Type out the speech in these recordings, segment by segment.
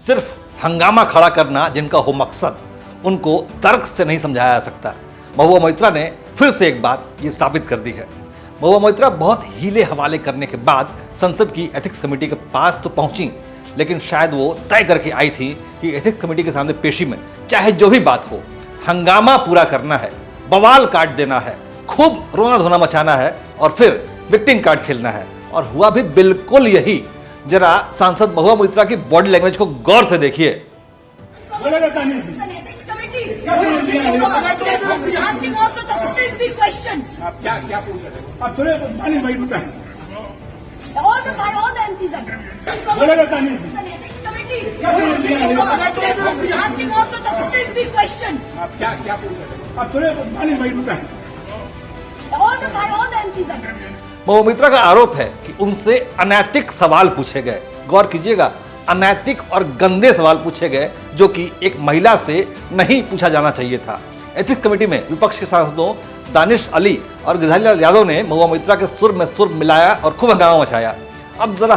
सिर्फ हंगामा खड़ा करना जिनका हो मकसद, उनको तर्क से नहीं समझाया जा सकता। महुआ मोइत्रा ने फिर से एक बात ये साबित कर दी है। महुआ मोइत्रा बहुत हीले हवाले करने के बाद संसद की एथिक्स कमेटी के पास तो पहुंची, लेकिन शायद वो तय करके आई थी कि एथिक्स कमेटी के सामने पेशी में चाहे जो भी बात हो, हंगामा पूरा करना है, बवाल काट देना है, खूब रोना धोना मचाना है और फिर विक्टिम कार्ड खेलना है। और हुआ भी बिल्कुल यही। जरा सांसद महुआ मोइत्रा की बॉडी लैंग्वेज को गौर से देखिए। क्या पूछ रहे हैं आप? थोड़े मानी भाई बताएं। क्या पूछ रहे हैं आप? थोड़े मानी भाई बताएं। महुआ मोइत्रा का आरोप है कि उनसे अनैतिक सवाल पूछे गए। गौर कीजिएगा, अनैतिक और गंदे सवाल पूछे गए जो कि एक महिला से नहीं पूछा जाना चाहिए था। एथिक्स कमेटी में विपक्ष के सांसदों दानिश अली और गिरिधारी लाल यादव ने महुआ मोइत्रा के सुर में सुर मिलाया और खूब हंगामा मचाया। अब जरा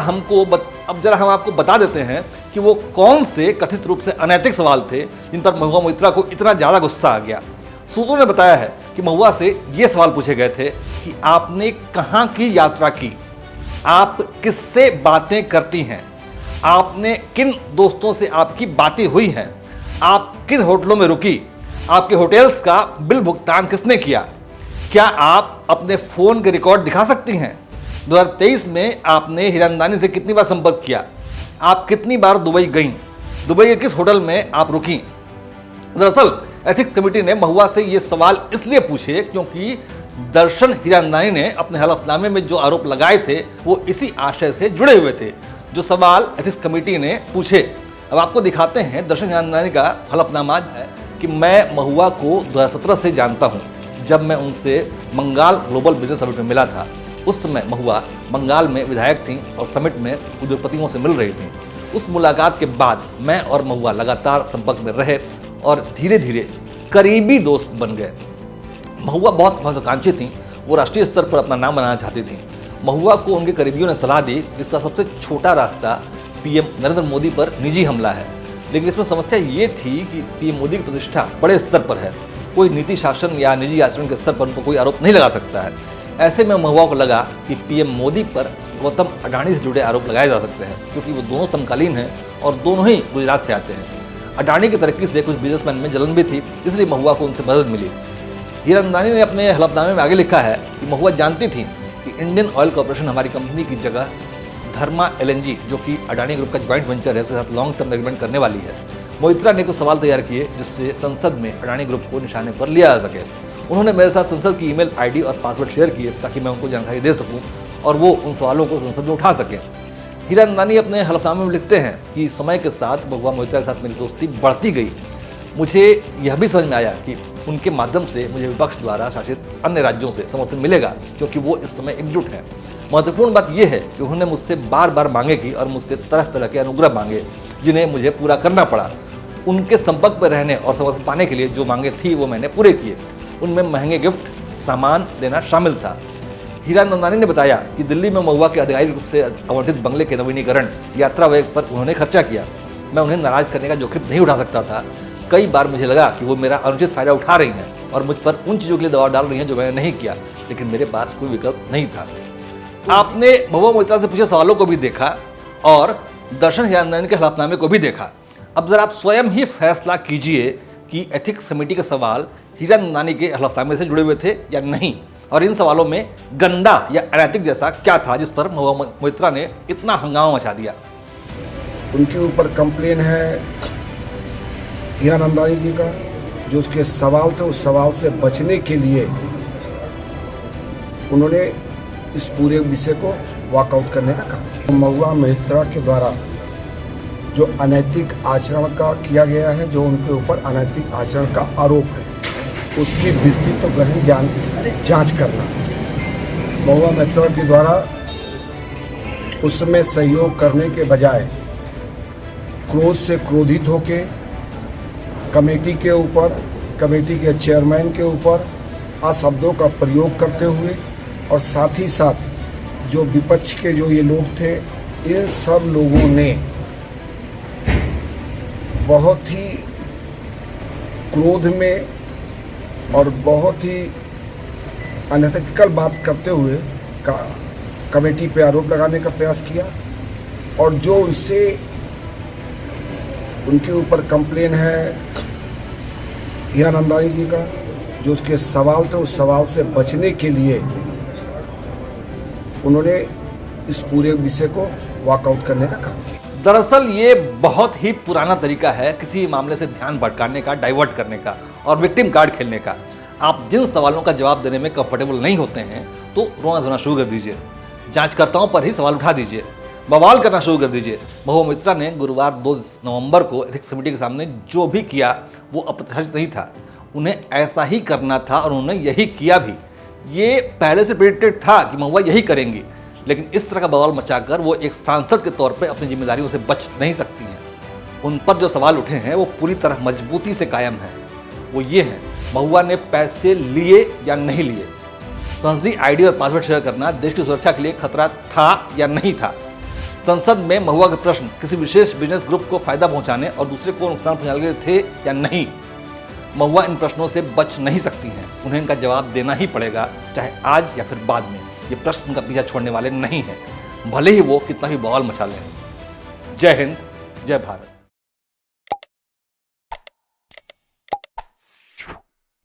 हम आपको बता देते हैं कि वो कौन से कथित रूप से अनैतिक सवाल थे जिन पर महुआ मोइत्रा को इतना ज़्यादा गुस्सा आ गया। सूत्रों ने बताया है कि महुआ से ये सवाल पूछे गए थे कि आपने कहाँ की यात्रा की, आप किससे बातें करती हैं, आपने किन दोस्तों से आपकी बातें हुई हैं, आप किन होटलों में रुकी, आपके होटल्स का बिल भुगतान किसने किया, क्या आप अपने फ़ोन के रिकॉर्ड दिखा सकती हैं, 2023 में आपने हिरानंदानी से कितनी बार संपर्क किया, आप कितनी बार दुबई गईं, दुबई के किस होटल में आप रुकीं। दरअसल एथिक्स कमेटी ने महुआ से ये सवाल इसलिए पूछे क्योंकि दर्शन हिरानंदानी ने अपने हलफनामे में जो आरोप लगाए थे वो इसी आशय से जुड़े हुए थे। जो सवाल एथिक्स कमेटी ने पूछे, अब आपको दिखाते हैं। दर्शन हिरानंदानी का हलफनामा है कि मैं महुआ को 2017 से जानता हूँ। जब मैं उनसे बंगाल ग्लोबल बिजनेस समिट में मिला था, उस समय महुआ बंगाल में विधायक थीं और समिट में उद्योगपतियों से मिल रही थीं। उस मुलाकात के बाद मैं और महुआ लगातार संपर्क में रहे और धीरे धीरे करीबी दोस्त बन गए। महुआ बहुत महत्वाकांक्षी थीं, वो राष्ट्रीय स्तर पर अपना नाम बनाना चाहती थीं। महुआ को उनके करीबियों ने सलाह दी कि इसका सबसे छोटा रास्ता पीएम नरेंद्र मोदी पर निजी हमला है, लेकिन इसमें समस्या ये थी कि पीएम मोदी की प्रतिष्ठा बड़े स्तर पर है, कोई नीति शासन या निजी आचरण के स्तर पर उनको कोई आरोप नहीं लगा सकता है। ऐसे में महुआ को लगा कि पीएम मोदी पर गौतम अडानी से जुड़े आरोप लगाए जा सकते हैं, क्योंकि वो दोनों समकालीन हैं और दोनों ही गुजरात से आते हैं। अडानी की तरक्की से कुछ बिजनेसमैन में जलन भी थी, इसलिए महुआ को उनसे मदद मिली। हिरानंदानी ने अपने हलफनामे में आगे लिखा है कि महुआ जानती थी कि इंडियन ऑयल कॉर्पोरेशन हमारी कंपनी की जगह धर्मा LNG, जो कि अडानी ग्रुप का ज्वाइंट वेंचर है, उसके साथ लॉन्ग टर्म एग्रीमेंट करने वाली है। मोइत्रा ने कुछ सवाल तैयार किए जिससे संसद में अडानी ग्रुप को निशाने पर लिया जा सके। उन्होंने मेरे साथ संसद की ईमेल ID और पासवर्ड शेयर किए ताकि मैं उनको जानकारी दे सकूं और वो उन सवालों को संसद में उठा सकें। हिरानंदानी अपने हलफनामे में लिखते हैं कि समय के साथ महुआ मोइत्रा के साथ मेरी दोस्ती बढ़ती गई। मुझे यह भी समझ में आया कि उनके माध्यम से मुझे विपक्ष द्वारा शासित अन्य राज्यों से समर्थन मिलेगा, क्योंकि वो इस समय एकजुट हैं। महत्वपूर्ण बात यह है कि उन्होंने मुझसे बार बार मांगे की और मुझसे तरह तरह के अनुग्रह मांगे जिन्हें मुझे पूरा करना पड़ा। उनके संपर्क में रहने और समर्थन पाने के लिए जो मांगे थी वो मैंने पूरे किए। उनमें महंगे गिफ्ट सामान देना शामिल था। हिरानंदानी ने बताया कि दिल्ली में महुआ के आधिकारिक रूप से आवंटित बंगले के नवीनीकरण यात्रा व्यय पर उन्होंने खर्चा किया। मैं उन्हें नाराज करने का जोखिम नहीं उठा सकता था। कई बार मुझे लगा कि वो मेरा अनुचित फायदा उठा रही हैं और मुझ पर उन चीज़ों के लिए दबाव डाल रही हैं जो मैंने नहीं किया, लेकिन मेरे पास कोई विकल्प नहीं था। आपने महुआ मोइत्रा से पूछे सवालों को भी देखा और दर्शन हिरानंदानी के हलफनामे को भी देखा। अब जरा आप स्वयं ही फैसला कीजिए कि एथिक्स कमेटी के सवाल हिरानंदानी के हलफनामे से जुड़े हुए थे या नहीं, और इन सवालों में गंदा या अनैतिक जैसा क्या था जिस पर महुआ मोइत्रा ने इतना हंगामा मचा दिया। उनके ऊपर कंप्लेन है हिरानंदानी जी का, जो उसके सवाल थे उस सवाल से बचने के लिए उन्होंने इस पूरे विषय को वॉकआउट करने का काम किया। महुआ मोइत्रा के द्वारा जो अनैतिक आचरण का किया गया है, जो उनके ऊपर अनैतिक आचरण का आरोप है, उसकी विस्तृत और गहन जांच करना। महुआ मोइत्रा के द्वारा उसमें सहयोग करने के बजाय क्रोध से क्रोधित होके कमेटी के ऊपर, कमेटी के चेयरमैन के ऊपर अशब्दों का प्रयोग करते हुए और साथ ही साथ जो विपक्ष के जो ये लोग थे, इन सब लोगों ने बहुत ही क्रोध में और बहुत ही अनएथिकल बात करते हुए कमेटी पे आरोप लगाने का प्रयास किया। और जो उनसे उनके ऊपर कंप्लेन है हीरानंदानी जी का, जो उसके सवाल थे, उस सवाल से बचने के लिए उन्होंने इस पूरे विषय को वॉकआउट करने का काम किया। दरअसल ये बहुत ही पुराना तरीका है किसी मामले से ध्यान भटकाने का, डाइवर्ट करने का और विक्टिम कार्ड खेलने का। आप जिन सवालों का जवाब देने में कंफर्टेबल नहीं होते हैं तो रोना धोना शुरू कर दीजिए, जांचकर्ताओं पर ही सवाल उठा दीजिए, बवाल करना शुरू कर दीजिए। महबूबा मित्रा ने गुरुवार 2 नवंबर को एथिक्स कमेटी के सामने जो भी किया वो अप्रत्याशित नहीं था। उन्हें ऐसा ही करना था और उन्होंने यही किया भी। ये पहले से प्रेडिक्टेड था कि महबूबा यही करेंगी, लेकिन इस तरह का बवाल मचाकर वो एक सांसद के तौर पे अपनी जिम्मेदारियों से बच नहीं सकती हैं। उन पर जो सवाल उठे हैं वो पूरी तरह मजबूती से कायम है। वो ये हैं, महबूबा ने पैसे लिए या नहीं लिए, संसदीय आईडी और पासवर्ड शेयर करना देश की सुरक्षा के लिए खतरा था या नहीं था, संसद में महबूबा के प्रश्न किसी विशेष बिजनेस ग्रुप को फायदा पहुंचाने और दूसरे को नुकसान पहुंचाने के थे या नहीं। महबूबा इन प्रश्नों से बच नहीं सकती हैं, उन्हें इनका जवाब देना ही पड़ेगा, चाहे आज या फिर बाद में। ये प्रश्न उनका पीछा छोड़ने वाले नहीं हैं, भले ही वो कितना भी बवाल मचा लें। जय हिंद, जय भारत।